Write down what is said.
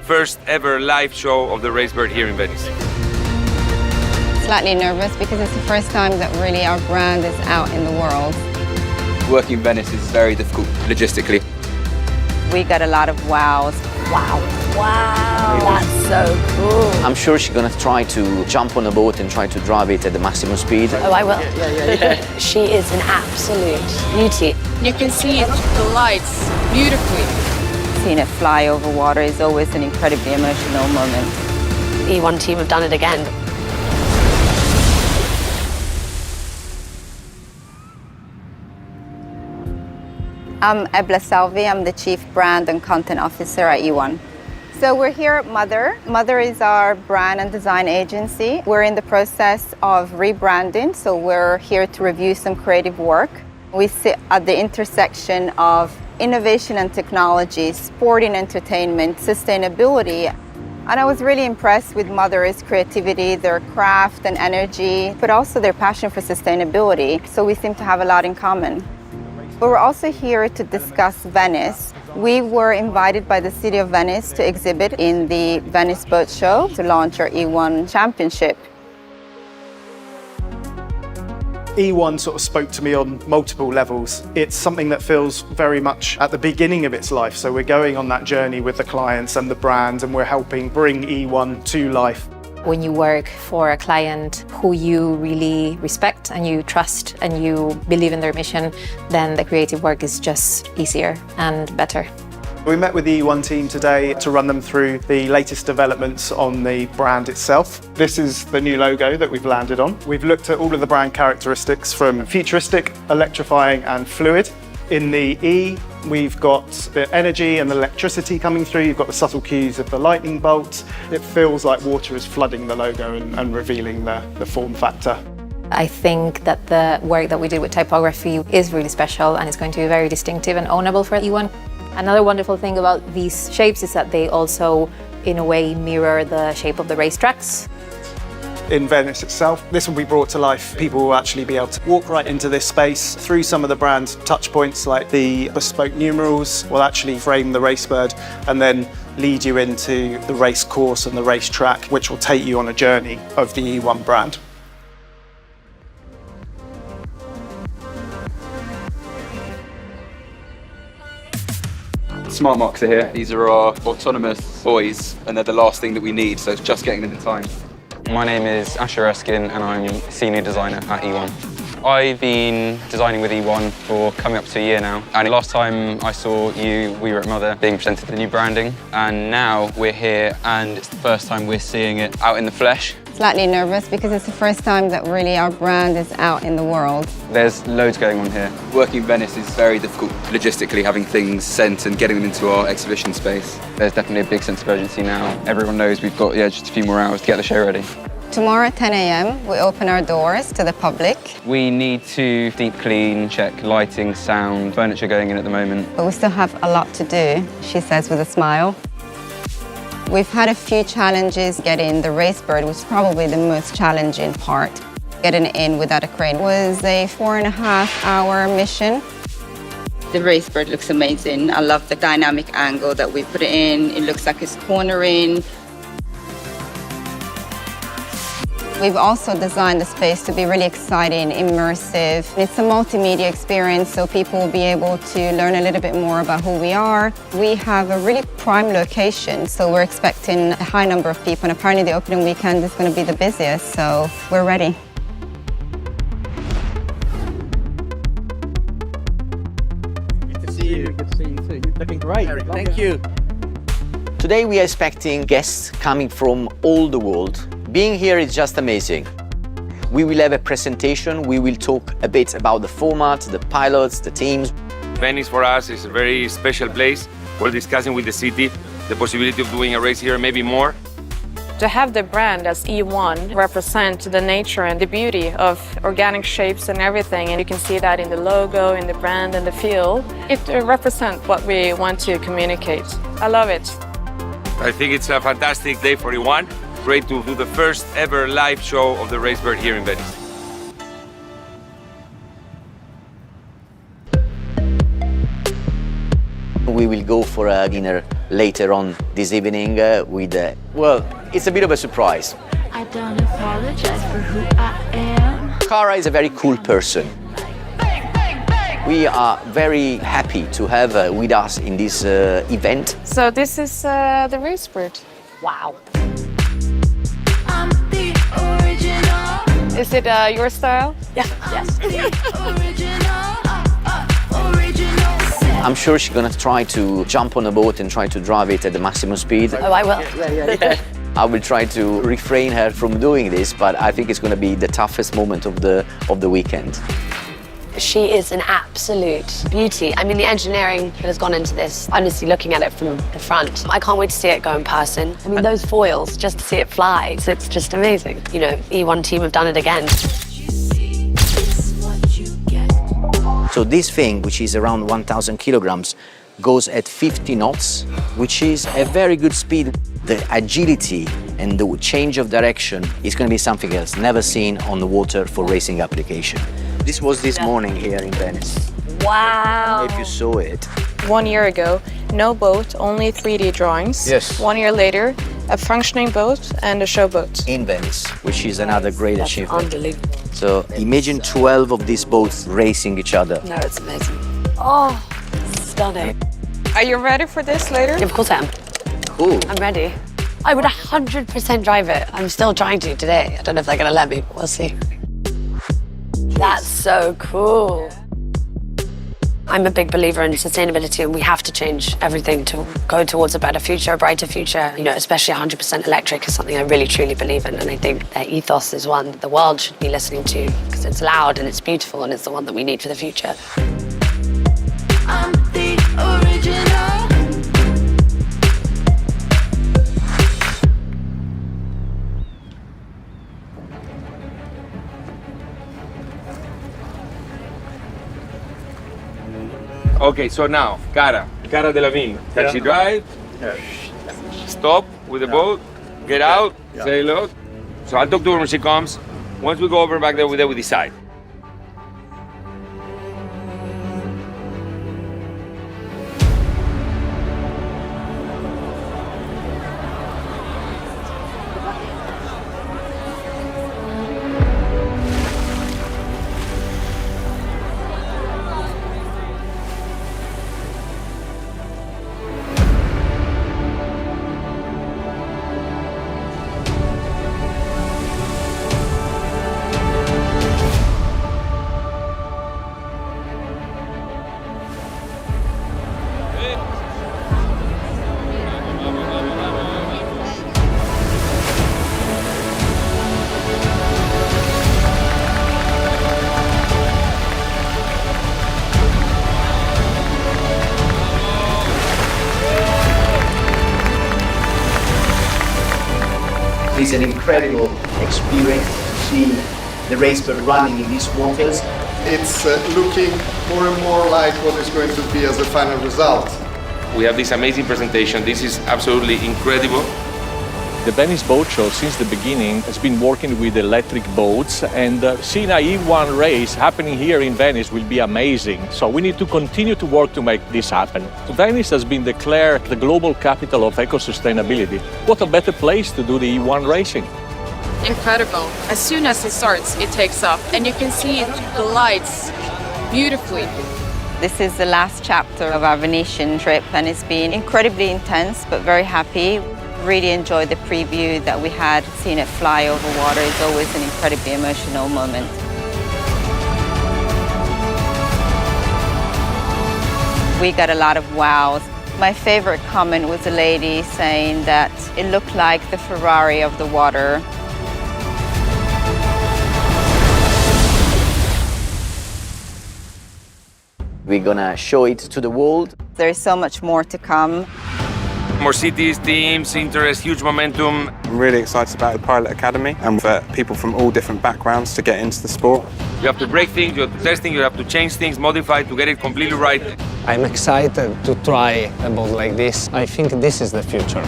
first ever live show of the RaceBird here in Venice. Slightly nervous because it's the first time that really our brand is out in the world. Working in Venice is very difficult logistically. We got a lot of wows. Wow, that's so cool. I'm sure she's gonna try to jump on a boat and try to drive it at the maximum speed. Oh, I will. Yeah. She is an absolute beauty. You can see the lights beautifully. Seeing it fly over water is always an incredibly emotional moment. The E1 team have done it again. I'm Ebla Salvi. I'm the Chief Brand and Content Officer at E1. So we're here at Mother. Mother is our brand and design agency. We're in the process of rebranding, so we're here to review some creative work. We sit at the intersection of innovation and technology, sport and entertainment, sustainability. And I was really impressed with Mother's creativity, their craft and energy, but also their passion for sustainability. So we seem to have a lot in common. But we're also here to discuss Venice. We were invited by the City of Venice to exhibit in the Venice Boat Show to launch our E1 Championship. E1 sort of spoke to me on multiple levels. It's something that feels very much at the beginning of its life. So we're going on that journey with the clients and the brands, and we're helping bring E1 to life. When you work for a client who you really respect and you trust and you believe in their mission, then the creative work is just easier and better. We met with the E1 team today to run them through the latest developments on the brand itself. This is the new logo that we've landed on. We've looked at all of the brand characteristics from futuristic, electrifying and fluid. In the E, we've got the energy and the electricity coming through. You've got the subtle cues of the lightning bolt. It feels like water is flooding the logo and revealing the form factor. I think that the work that we did with typography is really special and it's going to be very distinctive and ownable for E1. Another wonderful thing about these shapes is that they also, in a way, mirror the shape of the racetracks. In Venice itself, this will be brought to life. People will actually be able to walk right into this space through some of the brand touch points, like the bespoke numerals will actually frame the RaceBird and then lead you into the race course and the racetrack, which will take you on a journey of the E1 brand. Smart marks are here. These are our autonomous buoys, and they're the last thing that we need, so it's just getting them in time. My name is Asher Erskine and I'm Senior Designer at E1. I've been designing with E1 for coming up to a year now. And last time I saw you, we were at Mother being presented the new branding. And now we're here and it's the first time we're seeing it out in the flesh. Slightly nervous because it's the first time that really our brand is out in the world. There's loads going on here. Working in Venice is very difficult logistically, having things sent and getting them into our exhibition space. There's definitely a big sense of urgency now. Everyone knows we've got just a few more hours to get the show ready. Tomorrow at 10 a.m. we open our doors to the public. We need to deep clean, check lighting, sound, furniture going in at the moment. But we still have a lot to do, she says with a smile. We've had a few challenges getting the RaceBird, which is probably the most challenging part. Getting it in without a crane was a 4.5-hour mission. The RaceBird looks amazing. I love the dynamic angle that we put it in. It looks like it's cornering. We've also designed the space to be really exciting, immersive. It's a multimedia experience, so people will be able to learn a little bit more about who we are. We have a really prime location, so we're expecting a high number of people, and apparently the opening weekend is going to be the busiest, so we're ready. Good to see you. Good to see you too. Looking great. Thank you. Today we are expecting guests coming from all the world. Being here is just amazing. We will have a presentation, we will talk a bit about the format, the pilots, the teams. Venice for us is a very special place. We're discussing with the city the possibility of doing a race here, maybe more. To have the brand as E1 represent the nature and the beauty of organic shapes and everything, and you can see that in the logo, in the brand and the feel. It represents what we want to communicate. I love it. I think it's a fantastic day for E1. Great to do the first ever live show of the RaceBird here in Venice. We will go for a dinner later on this evening with, well, it's a bit of a surprise. I don't apologize for who I am. Cara is a very cool person. We are very happy to have with us in this event. So this is the RaceBird. Wow. I'm the original. Is it your style? Yeah. Yes. Original. I'm sure she's gonna try to jump on a boat and try to drive it at the maximum speed. Oh, I will. I will try to refrain her from doing this, but I think it's gonna be the toughest moment of the weekend. She is an absolute beauty. I mean, the engineering that has gone into this, honestly, looking at it from the front, I can't wait to see it go in person. I mean, those foils, just to see it fly, it's just amazing. You know, E1 team have done it again. So this thing, which is around 1,000 kilograms, goes at 50 knots, which is a very good speed. The agility and the change of direction is going to be something else, never seen on the water for racing application. This was this morning here in Venice. Wow. If you saw it. 1 year ago, no boat, only 3D drawings. Yes. 1 year later, a functioning boat and a show boat. In Venice, which is another great That's achievement. unbelievable. So imagine 12 of these boats racing each other. No, it's amazing. Oh, stunning. Are you ready for this later? Of course I am. Cool. I'm ready. I would 100% drive it. I'm still trying to today. I don't know if they're going to let me, but we'll see. That's so cool. I'm a big believer in sustainability, and we have to change everything to go towards a better future, a brighter future. You know, especially 100% electric is something I really, truly believe in, and I think their ethos is one that the world should be listening to because it's loud and it's beautiful and it's the one that we need for the future. I'm the original. Okay, so now, Cara Delevingne. Can she drive? Yeah. Stop with the boat, get out, say look. So I'll talk to her when she comes. Once we go over back there, we decide. It's an incredible experience to see the RaceBird running in these waters. It's looking more and more like what is going to be as a final result. We have this amazing presentation. This is absolutely incredible. The Venice Boat Show, since the beginning, has been working with electric boats, and seeing an E1 race happening here in Venice will be amazing. So we need to continue to work to make this happen. Venice has been declared the global capital of eco-sustainability. What a better place to do the E1 racing. Incredible. As soon as it starts, it takes off, and you can see it glides beautifully. This is the last chapter of our Venetian trip, and it's been incredibly intense, but very happy. Really enjoyed the preview that we had. Seeing it fly over water is always an incredibly emotional moment. We got a lot of wows. My favorite comment was a lady saying that it looked like the Ferrari of the water. We're gonna show it to the world. There is so much more to come. More cities, teams, interest, huge momentum. I'm really excited about the Pilot Academy and for people from all different backgrounds to get into the sport. You have to break things, you have to test things, you have to change things, modify to get it completely right. I'm excited to try a boat like this. I think this is the future.